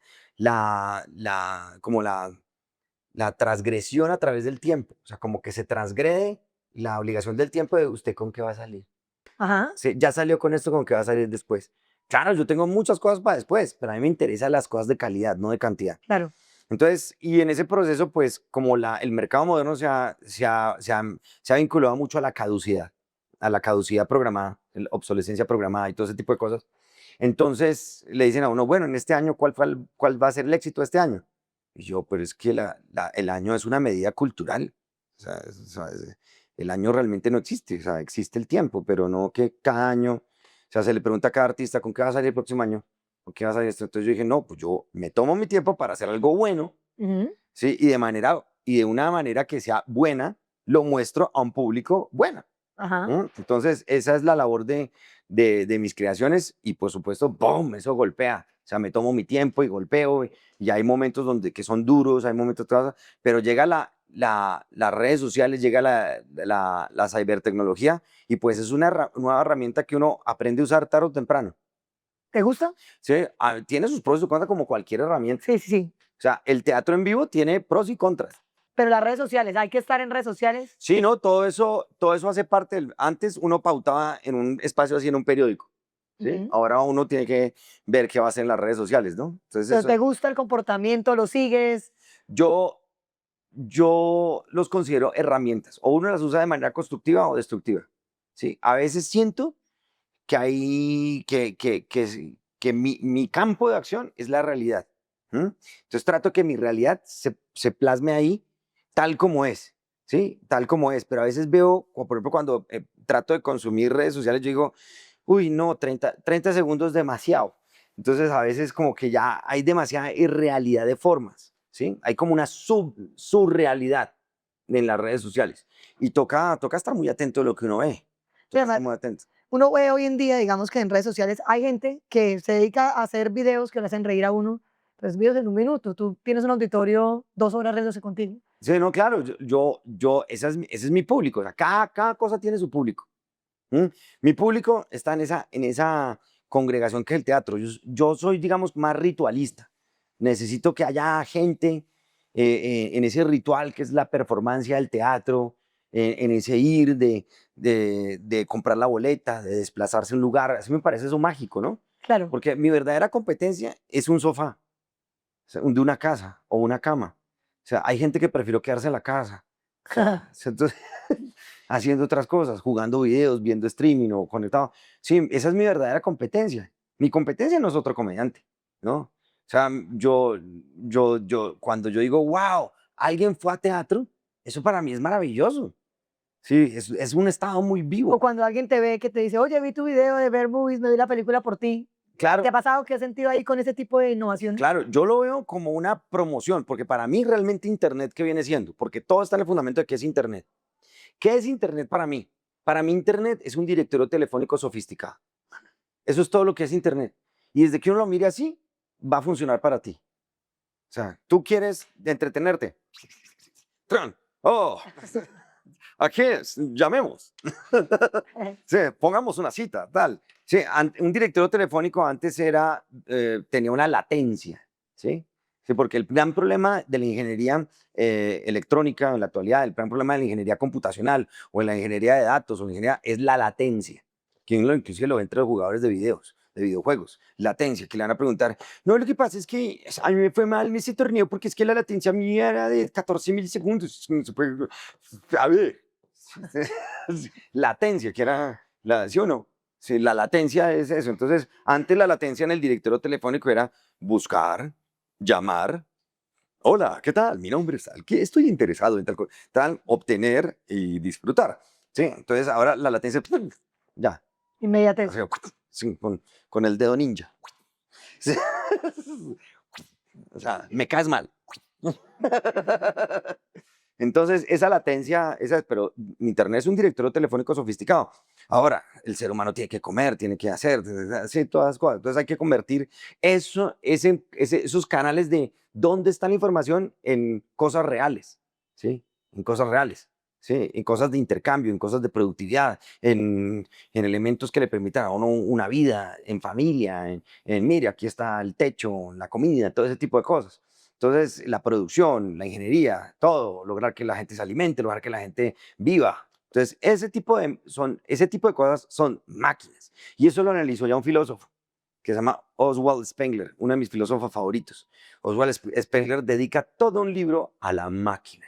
[SPEAKER 1] como la transgresión a través del tiempo. O sea, como que se transgrede la obligación del tiempo de usted con qué va a salir.
[SPEAKER 2] Ajá.
[SPEAKER 1] Sí, ya salió con esto, con qué va a salir después. Claro, yo tengo muchas cosas para después, pero a mí me interesan las cosas de calidad, no de cantidad.
[SPEAKER 2] Claro.
[SPEAKER 1] Entonces, y en ese proceso, pues, como el mercado moderno se ha vinculado mucho a la caducidad programada, la obsolescencia programada y todo ese tipo de cosas. Entonces, le dicen a uno, bueno, en este año, ¿cuál va a ser el éxito de este año? Y yo, pero es que el año es una medida cultural. O sea, el año realmente no existe, o sea, existe el tiempo, pero no que cada año, o sea, se le pregunta a cada artista, ¿con qué va a salir el próximo año? ¿Con qué va a salir esto? Entonces yo dije, no, pues yo me tomo mi tiempo para hacer algo bueno,
[SPEAKER 2] Ujú.
[SPEAKER 1] ¿sí? Y de una manera que sea buena, lo muestro a un público buena.
[SPEAKER 2] Ajá.
[SPEAKER 1] Entonces, esa es la labor de mis creaciones y por supuesto, ¡boom!, eso golpea. O sea, me tomo mi tiempo y golpeo y hay momentos que son duros, hay momentos, pero llega las redes sociales, llega la cibertecnología y pues es una nueva herramienta que uno aprende a usar tarde o temprano.
[SPEAKER 2] ¿Te gusta?
[SPEAKER 1] ¿Sí? Tiene sus pros y sus contras como cualquier herramienta.
[SPEAKER 2] Sí, sí, sí.
[SPEAKER 1] O sea, el teatro en vivo tiene pros y contras.
[SPEAKER 2] Pero las redes sociales, hay que estar en redes sociales.
[SPEAKER 1] Sí, no, todo eso hace parte antes uno pautaba en un espacio así en un periódico, ¿sí?
[SPEAKER 2] Ujú.
[SPEAKER 1] Ahora uno tiene que ver qué va a hacer en las redes sociales, ¿no? Entonces
[SPEAKER 2] Pero te gusta el comportamiento, lo sigues.
[SPEAKER 1] yo, yo los considero herramientas, o uno las usa de manera constructiva o destructiva, ¿sí? A veces siento que que mi campo de acción es la realidad. Entonces trato que mi realidad se plasme ahí tal como es, ¿sí? Tal como es, pero a veces veo, como por ejemplo cuando trato de consumir redes sociales, yo digo, uy, no, 30 segundos demasiado. Entonces a veces como que ya hay demasiada irrealidad de formas, ¿sí? Hay como una surrealidad en las redes sociales. Y toca estar muy atento de lo que uno ve.
[SPEAKER 2] Y
[SPEAKER 1] Toca estar
[SPEAKER 2] además,
[SPEAKER 1] muy atento.
[SPEAKER 2] uno ve hoy en día, digamos que en redes sociales hay gente que se dedica a hacer videos que le hacen reír a uno, pues videos en un minuto. Tú tienes un auditorio 2 horas riéndose contigo.
[SPEAKER 1] Sí, no, claro, ese es mi público. O sea, cada cosa tiene su público. ¿Mm? Mi público está en esa congregación que es el teatro. Yo soy, digamos, más ritualista. Necesito que haya gente en ese ritual que es la performance del teatro, en ese ir de comprar la boleta, de desplazarse a un lugar. Así me parece eso mágico, ¿no?
[SPEAKER 2] Claro.
[SPEAKER 1] Porque mi verdadera competencia es un sofá, o sea, de una casa o una cama. O sea, hay gente que prefirió quedarse en la casa. Entonces, haciendo otras cosas, jugando videos, viendo streaming o conectado. Sí, esa es mi verdadera competencia. Mi competencia no es otro comediante, ¿no? O sea, cuando yo digo, wow, alguien fue a teatro, eso para mí es maravilloso. Sí, es un estado muy
[SPEAKER 2] O
[SPEAKER 1] vivo.
[SPEAKER 2] cuando alguien te ve que te dice, oye, vi tu video de Ver Movies, me vi la película por ti.
[SPEAKER 1] Claro,
[SPEAKER 2] ¿Te ha pasado qué has sentido ahí con ese tipo de innovaciones?
[SPEAKER 1] claro, yo lo veo como una promoción, porque para mí realmente Internet, ¿qué viene siendo? Porque todo está en el fundamento de qué es Internet. ¿Qué es Internet para mí? Para mí Internet es un directorio telefónico sofisticado. Eso es todo lo que es Internet. Y desde que uno lo mire así, va a funcionar para ti. O sea, tú quieres entretenerte. Tran. Oh, aquí es, llamemos. Sí, pongamos una cita, tal. Sí, un directorio telefónico antes tenía una latencia, ¿sí? Sí, porque el gran problema de la ingeniería electrónica en la actualidad, el gran problema de la ingeniería computacional o en la ingeniería de datos o ingeniería es la latencia, que inclusive lo ve entre los jugadores de videojuegos, latencia, que le van a preguntar, no, lo que pasa es que a mí me fue mal en ese torneo porque es que la latencia mía era de 14 milisegundos. A ver, latencia, que era ¿sí o no? Sí, la latencia es eso. Entonces, antes la latencia en el directorio telefónico era buscar, llamar. Hola, ¿qué tal? Mi nombre es tal. ¿Qué estoy interesado en tal cosa? Tal, obtener y disfrutar. Sí, entonces ahora la latencia, ya,
[SPEAKER 2] Inmediatez.
[SPEAKER 1] así, sí, con el dedo ninja. Sí. O sea, me caes mal. Entonces, esa latencia, pero Internet es un directorio telefónico sofisticado. Ahora, el ser humano tiene que comer, tiene que hacer, todas las cosas. Entonces, hay que convertir esos canales de dónde está la información en cosas reales, ¿sí? En cosas reales, ¿sí? En cosas de intercambio, en cosas de productividad, en elementos que le permitan a uno una vida en familia, mire, aquí está el techo, la comida, todo ese tipo de cosas. Entonces, la producción, la ingeniería, todo, lograr que la gente se alimente, lograr que la gente viva. Entonces, ese tipo de cosas son máquinas. Y eso lo analizó ya un filósofo que se llama Oswald Spengler, uno de mis filósofos favoritos. Oswald Spengler dedica todo un libro a la máquina.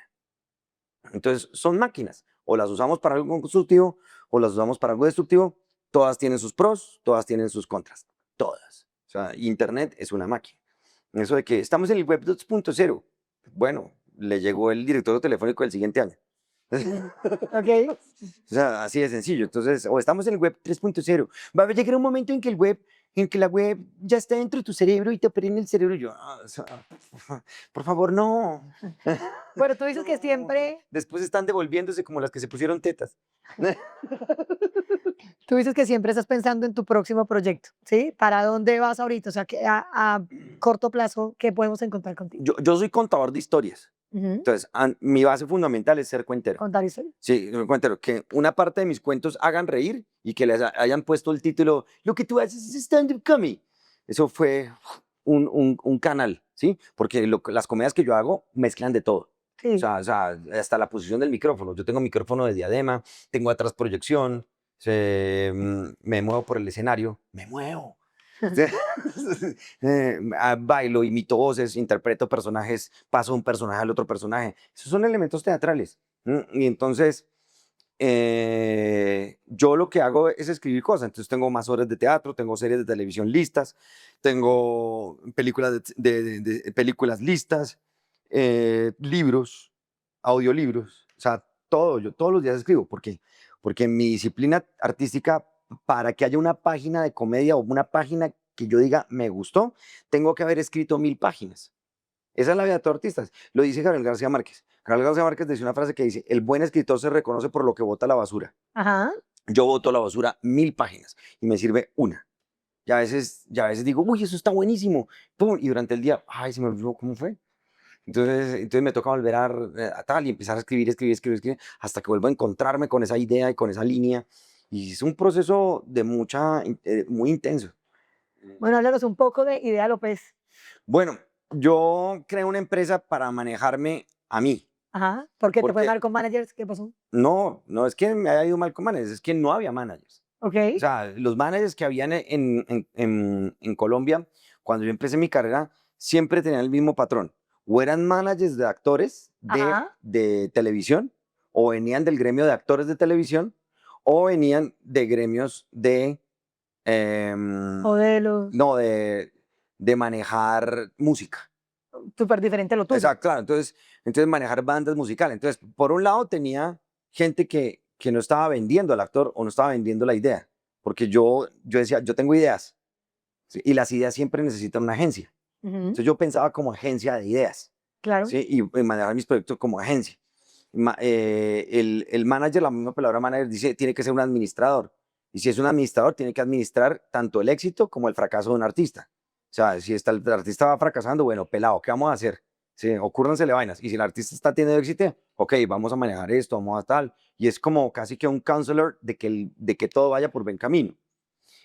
[SPEAKER 1] Entonces, son máquinas. O las usamos para algo constructivo o las usamos para algo destructivo. Todas tienen sus pros, todas tienen sus contras. Todas. O sea, Internet es una máquina. Eso de que estamos en el web 2.0. Bueno, le llegó el directorio telefónico del siguiente año.
[SPEAKER 2] Ok.
[SPEAKER 1] O sea, así de sencillo. Entonces, o estamos en el web 3.0. Va a llegar un momento en que la web ya está dentro de tu cerebro y te opera en el cerebro. Y yo, o sea, por favor, no.
[SPEAKER 2] Bueno, tú dices que
[SPEAKER 1] No.
[SPEAKER 2] siempre,
[SPEAKER 1] Después están devolviéndose como las que se pusieron tetas.
[SPEAKER 2] tú dices que siempre estás pensando en tu próximo proyecto, ¿sí? ¿Para dónde vas ahorita? O sea, que a corto plazo, ¿qué podemos encontrar contigo?
[SPEAKER 1] Yo soy contador de historias.
[SPEAKER 2] Ujú.
[SPEAKER 1] Entonces, mi base fundamental es ser cuentero.
[SPEAKER 2] Contar historias.
[SPEAKER 1] Sí, cuéntalo, que una parte de mis cuentos hagan reír y que les hayan puesto el título, lo que tú haces es stand-up comedy. Eso fue un canal, ¿sí? Porque las comedias que yo hago mezclan de todo.
[SPEAKER 2] Sí.
[SPEAKER 1] O sea, hasta la posición del micrófono. Yo tengo micrófono de diadema, tengo atrás proyección, me muevo por el escenario, me muevo. Bailo, imito voces, interpreto personajes, paso de un personaje al otro personaje. Esos son elementos teatrales. Y entonces, yo lo que hago es escribir cosas. Entonces, tengo más horas de teatro, tengo series de televisión listas, tengo películas listas, libros, audiolibros, o sea, todo. Yo todos los días escribo. ¿Por qué? Porque en mi disciplina artística, para que haya una página de comedia o una página que yo diga, me gustó, tengo que haber escrito 1000 páginas. Esa es la vida de todo artista. Lo dice Gabriel García Márquez. Gabriel García Márquez dice una frase que dice, el buen escritor se reconoce por lo que bota a la basura.
[SPEAKER 2] Ajá.
[SPEAKER 1] Yo boto a la basura 1000 páginas y me sirve una. Y a veces digo, uy, eso está buenísimo. Pum, y durante el día, ay, se me olvidó cómo fue. Entonces me toca volver a tal y empezar a escribir, hasta que vuelvo a encontrarme con esa idea y con esa línea. Y es un proceso de muy intenso.
[SPEAKER 2] Bueno, háblanos un poco de Idea López.
[SPEAKER 1] Bueno, yo creé una empresa para manejarme a mí.
[SPEAKER 2] Ajá. ¿Por qué te fue
[SPEAKER 1] Porque
[SPEAKER 2] mal con managers? ¿Qué pasó?
[SPEAKER 1] no es que me haya ido mal con managers, es que no había managers.
[SPEAKER 2] Ok.
[SPEAKER 1] O sea, los managers que habían en Colombia, cuando yo empecé mi carrera, siempre tenían el mismo patrón. O eran managers de actores
[SPEAKER 2] Ajá.
[SPEAKER 1] de televisión, o venían del gremio de actores de televisión, o venían de gremios de,
[SPEAKER 2] Modelos.
[SPEAKER 1] no, de manejar música.
[SPEAKER 2] Súper diferente a lo tuyo.
[SPEAKER 1] Exacto, claro. Entonces manejar bandas musicales. Entonces, por un lado tenía gente que no estaba vendiendo al actor o no estaba vendiendo la idea, porque yo decía, yo tengo ideas, ¿sí? Y las ideas siempre necesitan una agencia.
[SPEAKER 2] Ujú.
[SPEAKER 1] Entonces yo pensaba como agencia de ideas,
[SPEAKER 2] Claro.
[SPEAKER 1] ¿sí? Y manejar mis proyectos como agencia. El manager, la misma palabra manager, dice, tiene que ser un administrador. Y si es un administrador, tiene que administrar tanto el éxito como el fracaso de un artista. O sea, si el artista va fracasando, bueno, pelado, ¿qué vamos a hacer? Sí, ocúrransele vainas. Y si el artista está teniendo éxito, ok, vamos a manejar esto, vamos a tal. Y es como casi que un counselor de que todo vaya por buen camino.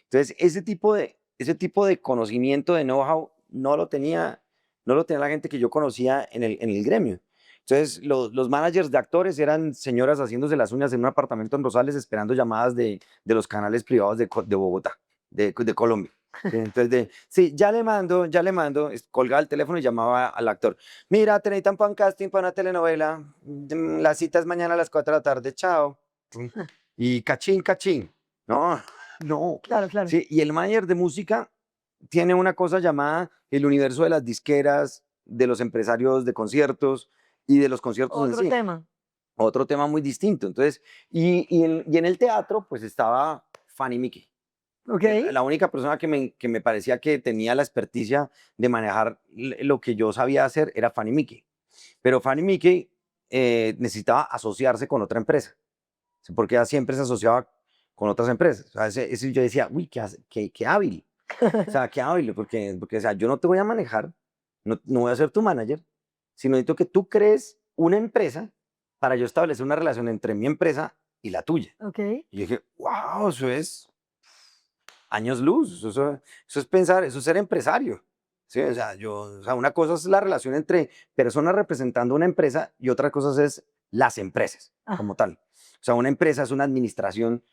[SPEAKER 1] Entonces, ese tipo de conocimiento, de know-how, no lo tenía la gente que yo conocía en el gremio. Entonces, los managers de actores eran señoras haciéndose las uñas en un apartamento en Rosales esperando llamadas de los canales privados de Bogotá, de Colombia. Sí, entonces, sí, ya le mando, colgaba el teléfono y llamaba al actor. Mira, te necesitan para un casting, para una telenovela. La cita es mañana a las 4 de la tarde, chao. Y cachín, cachín. No, no.
[SPEAKER 2] Claro, claro.
[SPEAKER 1] Sí, y el manager de música tiene una cosa llamada el universo de las disqueras, de los empresarios de conciertos y de los conciertos en
[SPEAKER 2] Otro
[SPEAKER 1] sí.
[SPEAKER 2] tema.
[SPEAKER 1] Otro tema muy distinto. Entonces, y en el teatro, pues estaba Fanny Mickey.
[SPEAKER 2] Ok.
[SPEAKER 1] La única persona que me parecía que tenía la experticia de manejar lo que yo sabía hacer era Fanny Mickey. Pero Fanny Mickey necesitaba asociarse con otra empresa, ¿sí? Porque ella siempre se asociaba con otras empresas. O sea, ese yo decía, uy, qué hábil. O sea, qué hábil, porque o sea, yo no te voy a manejar, no voy a ser tu manager, sino necesito que tú crees una empresa para yo establecer una relación entre mi empresa y la tuya.
[SPEAKER 2] Ok.
[SPEAKER 1] Y yo dije, wow, eso es años luz, eso es pensar, eso es ser empresario. Sí, o sea, una cosa es la relación entre personas representando una empresa y otra cosa es las empresas
[SPEAKER 2] Ah.
[SPEAKER 1] como tal. O sea, una empresa es una administración,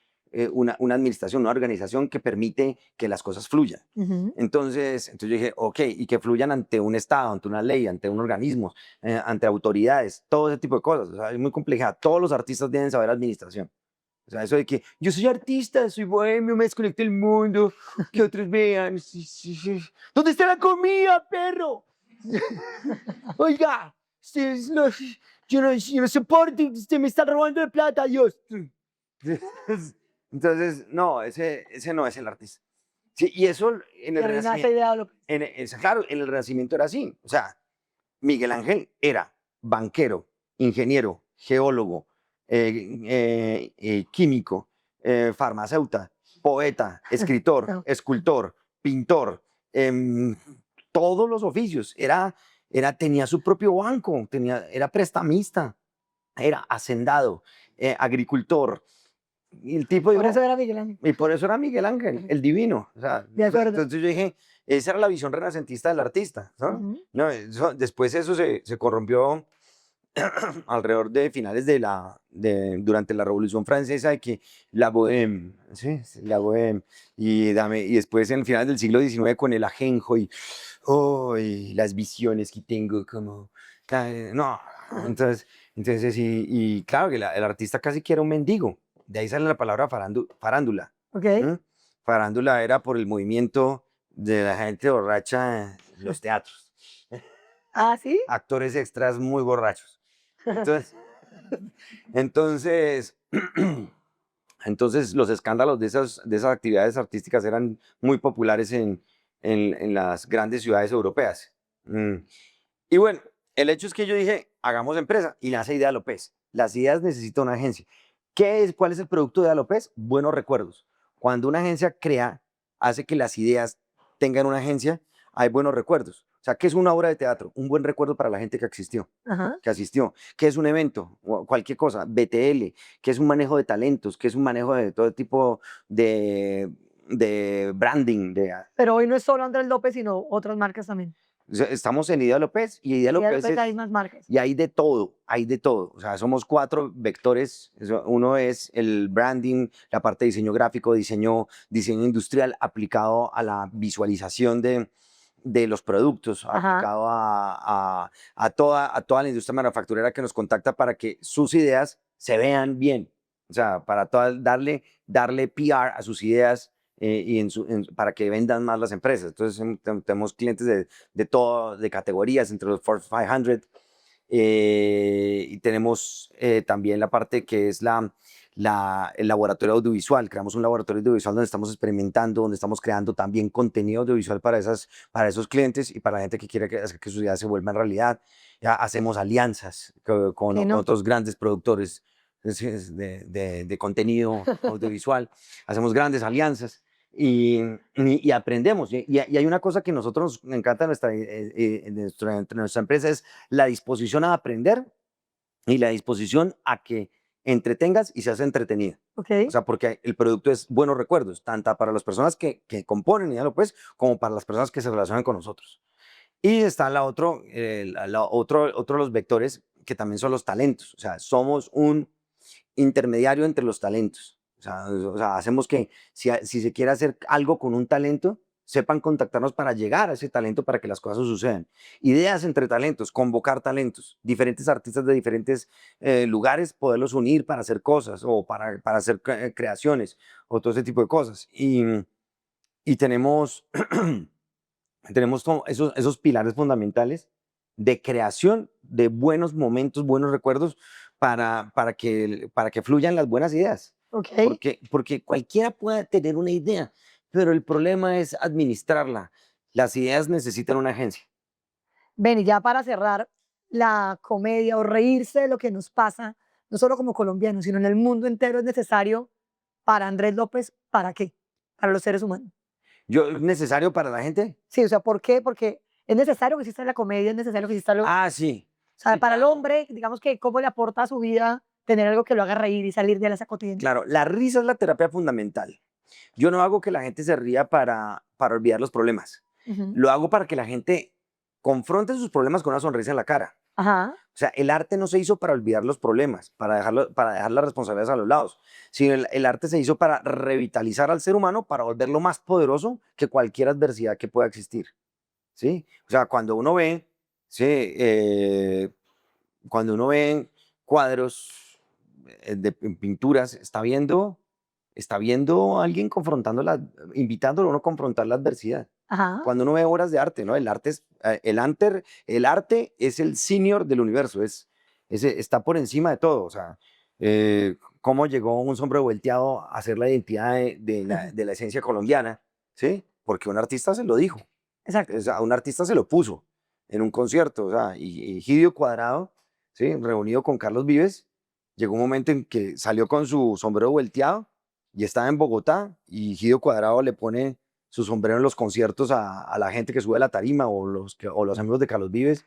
[SPEAKER 1] una organización que permite que las cosas fluyan.
[SPEAKER 2] Ujú.
[SPEAKER 1] Entonces yo dije, ok, y que fluyan ante un Estado, ante una ley, ante un organismo, ante autoridades, todo ese tipo de cosas. O sea, es muy compleja. Todos los artistas deben saber administración. O sea, eso de que yo soy artista, soy bohemio, me desconecto del mundo, que otros vean. Sí, sí, sí. ¿Dónde está la comida, perro? Oiga, yo no soporto, usted me está robando de plata, Dios. Entonces, no, ese no es el artista. Sí, y eso en
[SPEAKER 2] Te
[SPEAKER 1] el
[SPEAKER 2] arruinaste
[SPEAKER 1] Renacimiento,
[SPEAKER 2] Idea López.
[SPEAKER 1] claro, en el Renacimiento era así. O sea, Miguel Ángel era banquero, ingeniero, geólogo, químico, farmacéutico, poeta, escritor,
[SPEAKER 2] No.
[SPEAKER 1] escultor, pintor, todos los oficios. Tenía su propio banco, era prestamista, era hacendado, agricultor. Y el tipo
[SPEAKER 2] Por eso
[SPEAKER 1] dijo,
[SPEAKER 2] era Miguel Ángel.
[SPEAKER 1] y por eso era Miguel Ángel, el divino. O sea,
[SPEAKER 2] De acuerdo.
[SPEAKER 1] entonces yo dije, esa era la visión renacentista del artista, ¿no?
[SPEAKER 2] Ujú.
[SPEAKER 1] No, después eso se corrompió alrededor de finales durante la Revolución Francesa, de que la bohème, ¿sí? La bohème, y después en finales del siglo XIX con el ajenjo y las visiones que tengo como, no, entonces y claro que el artista casi que era un mendigo, de ahí sale la palabra farándula.
[SPEAKER 2] Ok.
[SPEAKER 1] Farándula era por el movimiento de la gente borracha en los teatros.
[SPEAKER 2] Ah, ¿sí?
[SPEAKER 1] Actores extras muy borrachos. Entonces, entonces, entonces los escándalos de esas actividades artísticas eran muy populares en las grandes ciudades europeas. Y bueno, el hecho es que yo dije, hagamos empresa, y nace Idea López. Las ideas necesitan una agencia. ¿Cuál es el producto de Idea López? Buenos recuerdos. Cuando una agencia crea, hace que las ideas tengan una agencia, hay buenos recuerdos. O sea, ¿qué es una obra de teatro? Un buen recuerdo para la gente que existió,
[SPEAKER 2] Ajá.
[SPEAKER 1] que asistió. ¿Qué es un evento? O cualquier cosa. BTL. ¿Qué es un manejo de talentos? ¿Qué es un manejo de todo tipo de branding?
[SPEAKER 2] Pero hoy no es solo Andrés López, sino otras marcas también.
[SPEAKER 1] Estamos en Idea López y Idea
[SPEAKER 2] Y
[SPEAKER 1] López
[SPEAKER 2] después
[SPEAKER 1] es...
[SPEAKER 2] hay más marcas.
[SPEAKER 1] Y hay de todo, hay de todo. O sea, somos 4 vectores. Uno es el branding, la parte de diseño gráfico, diseño industrial aplicado a la visualización de los productos,
[SPEAKER 2] Ajá.
[SPEAKER 1] aplicado a toda la industria manufacturera que nos contacta para que sus ideas se vean bien. O sea, para darle PR a sus ideas y para que vendan más las empresas. Entonces, tenemos clientes de todo, de categorías, entre los Fortune 500. Y tenemos también la parte que es el laboratorio audiovisual. Creamos un laboratorio audiovisual donde estamos experimentando, donde estamos creando también contenido audiovisual para esos clientes y para la gente que quiere hacer que sus ideas se vuelvan realidad. Ya hacemos alianzas con
[SPEAKER 2] no?
[SPEAKER 1] otros grandes productores de contenido audiovisual. Hacemos grandes alianzas. Y aprendemos. Y hay una cosa que a nosotros nos encanta entre nuestra empresa es la disposición a aprender y la disposición a que entretengas y seas entretenida.
[SPEAKER 2] Okay.
[SPEAKER 1] O sea, porque el producto es buenos recuerdos, tanto para las personas que componen Idea López como para las personas que se relacionan con nosotros. Y está otro de los vectores que también son los talentos. O sea, somos un intermediario entre los talentos. O sea, hacemos que si se quiere hacer algo con un talento, sepan contactarnos para llegar a ese talento para que las cosas sucedan. Ideas entre talentos, convocar talentos, diferentes artistas de diferentes lugares, poderlos unir para hacer cosas o para hacer creaciones o todo ese tipo de cosas. Y tenemos, tenemos esos pilares fundamentales de creación de buenos momentos, buenos recuerdos para que fluyan las buenas ideas.
[SPEAKER 2] Okay.
[SPEAKER 1] Porque cualquiera puede tener una idea, pero el problema es administrarla. Las ideas necesitan una agencia.
[SPEAKER 2] Ven, y ya para cerrar, la comedia o reírse de lo que nos pasa, no solo como colombianos, sino en el mundo entero, es necesario para Andrés López. ¿Para qué? Para los seres humanos.
[SPEAKER 1] ¿Es necesario para la gente?
[SPEAKER 2] Sí, o sea, ¿por qué? Porque es necesario que exista la comedia, es necesario que exista lo...
[SPEAKER 1] Ah, sí.
[SPEAKER 2] O sea,
[SPEAKER 1] Sí,
[SPEAKER 2] para el
[SPEAKER 1] claro.
[SPEAKER 2] hombre, digamos que cómo le aporta a su vida tener algo que lo haga reír y salir de esa cotidiana.
[SPEAKER 1] Claro, la risa es la terapia fundamental. Yo no hago que la gente se ría para olvidar los problemas. Lo hago para que la gente confronte sus problemas con una sonrisa en la cara.
[SPEAKER 2] Ajá.
[SPEAKER 1] O sea, el arte no se hizo para olvidar los problemas, para dejar las responsabilidades a los lados, sino el arte se hizo para revitalizar al ser humano, para volverlo más poderoso que cualquier adversidad que pueda existir. ¿Sí? O sea, cuando uno ve, ¿sí? Cuando uno ve cuadros en pinturas, está viendo a alguien invitándolo a uno a confrontar la adversidad.
[SPEAKER 2] Ajá.
[SPEAKER 1] Cuando uno ve obras de arte, ¿no? El arte es el senior del universo, está por encima de todo. O sea, cómo llegó un sombrero volteado a ser la identidad de la esencia colombiana, ¿sí? Porque un artista se lo dijo.
[SPEAKER 2] Exacto.
[SPEAKER 1] O sea, un artista se lo puso en un concierto. O sea, y Gidio Cuadrado, ¿sí? Reunido con Carlos Vives, llegó un momento en que salió con su sombrero volteado y estaba en Bogotá y Gidio Cuadrado le pone su sombrero en los conciertos a la gente que sube a la tarima o los amigos de Carlos Vives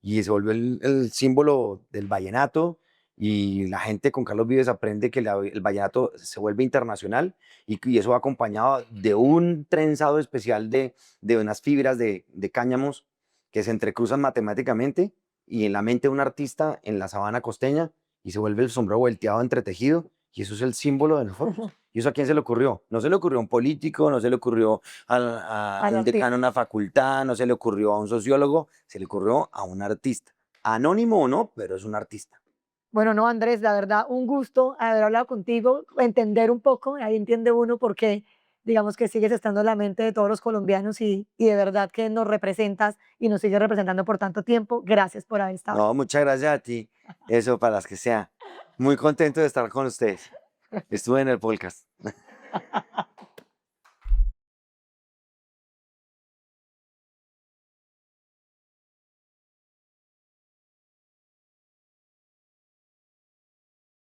[SPEAKER 1] y se volvió el símbolo del vallenato y la gente con Carlos Vives aprende que el vallenato se vuelve internacional y eso va acompañado de un trenzado especial de unas fibras de cáñamos que se entrecruzan matemáticamente y en la mente de un artista en la sabana costeña y se vuelve el sombrero volteado entretejido y eso es el símbolo de nosotros. ¿Y eso a quién se le ocurrió? No se le ocurrió a un político, no se le ocurrió a un decano de una facultad, no se le ocurrió a un sociólogo, se le ocurrió a un artista. Anónimo o no, pero es un artista.
[SPEAKER 2] Bueno, no, Andrés, la verdad, un gusto haber hablado contigo, entender un poco, ahí entiende uno por qué, digamos que sigues estando en la mente de todos los colombianos y de verdad que nos representas y nos sigues representando por tanto tiempo. Gracias por haber estado.
[SPEAKER 1] No, muchas gracias a ti. Eso para las que sea. Muy contento de estar con ustedes. Estuve en el podcast.